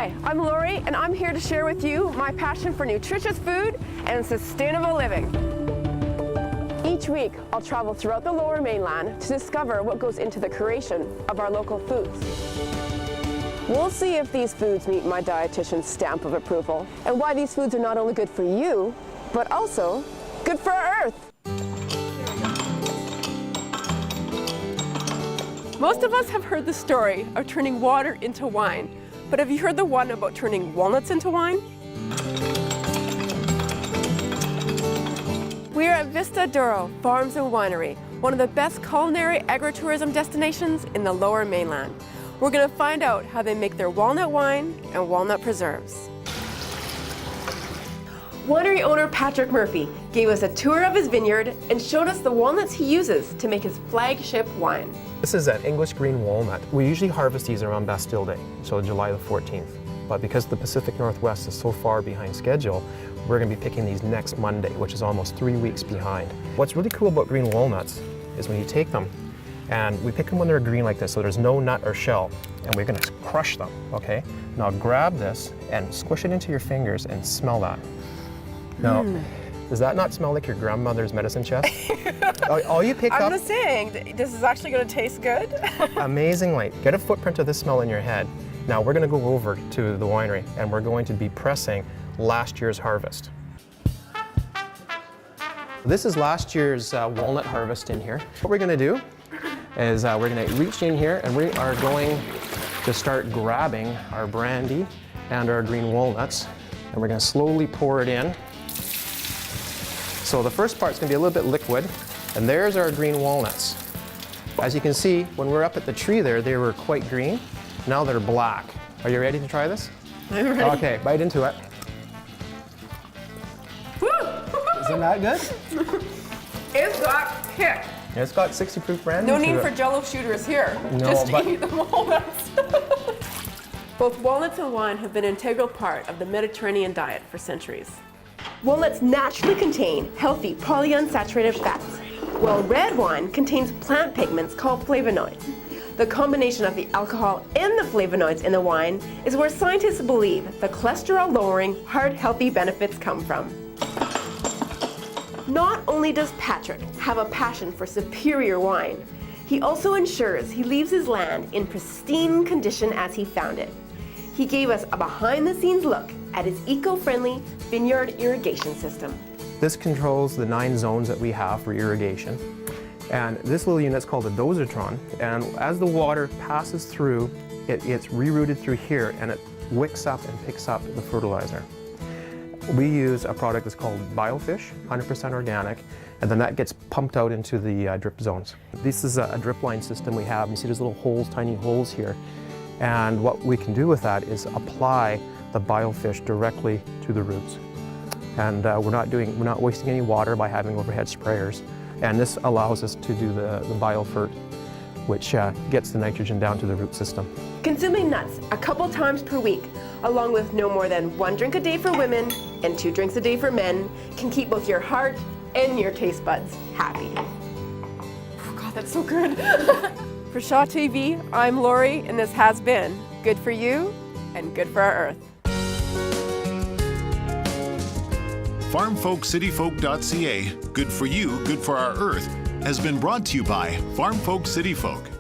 Hi, I'm Lori, and I'm here to share with you my passion for nutritious food and sustainable living. Each week, I'll travel throughout the Lower Mainland to discover what goes into the creation of our local foods. We'll see if these foods meet my dietitian's stamp of approval, and why these foods are not only good for you, but also good for our earth. Most of us have heard the story of turning water into wine, but have you heard the one about turning walnuts into wine? We are at Vista D'oro Farms and Winery, one of the best culinary agritourism destinations in the Lower Mainland. We're going to find out how they make their walnut wine and walnut preserves. Winery owner Patrick Murphy gave us a tour of his vineyard and showed us the walnuts he uses to make his flagship wine. This is an English green walnut. We usually harvest these around Bastille Day, so July the 14th. But because the Pacific Northwest is so far behind schedule, we're going to be picking these next Monday, which is almost 3 weeks behind. What's really cool about green walnuts is when you take them, and we pick them when they're green like this, so there's no nut or shell, and we're going to crush them, okay? Now grab this and squish it into your fingers and smell that. Now, does that not smell like your grandmother's medicine chest? All you pick up... I'm just saying, this is actually going to taste good. Amazingly. Get a footprint of this smell in your head. Now we're going to go over to the winery and we're going to be pressing last year's harvest. This is last year's walnut harvest in here. What we're going to do is we're going to reach in here and we are going to start grabbing our brandy and our green walnuts, and we're going to slowly pour it in. So the first part's going to be a little bit liquid, and there's our green walnuts. As you can see, when we're up at the tree there, they were quite green. Now they're black. Are you ready to try this? I'm ready. Okay, bite into it. Woo! Isn't that good? It's got kick. It's got 60 proof brandy. No need for Jello shooters here. No, just but... eat the walnuts. Both walnuts and wine have been an integral part of the Mediterranean diet for centuries. Walnuts naturally contain healthy polyunsaturated fats, while red wine contains plant pigments called flavonoids. The combination of the alcohol and the flavonoids in the wine is where scientists believe the cholesterol-lowering, heart-healthy benefits come from. Not only does Patrick have a passion for superior wine, he also ensures he leaves his land in pristine condition as he found it. He gave us a behind-the-scenes look at his eco-friendly vineyard irrigation system. This controls the 9 zones that we have for irrigation. And this little unit is called a dosatron, and as the water passes through, it gets rerouted through here and it wicks up and picks up the fertilizer. We use a product that's called Biofish, 100% organic, and then that gets pumped out into the drip zones. This is a drip line system we have. You see there's little holes, tiny holes here. And what we can do with that is apply the Biofish directly to the roots. And we're not wasting any water by having overhead sprayers. And this allows us to do the biofert, which gets the nitrogen down to the root system. Consuming nuts a couple times per week, along with no more than 1 drink a day for women and 2 drinks a day for men, can keep both your heart and your taste buds happy. Oh God, that's so good. For Shaw TV, I'm Lori, and this has been Good for You and Good for our Earth. FarmFolkCityFolk.ca, good for you, good for our earth, has been brought to you by Farm Folk City Folk.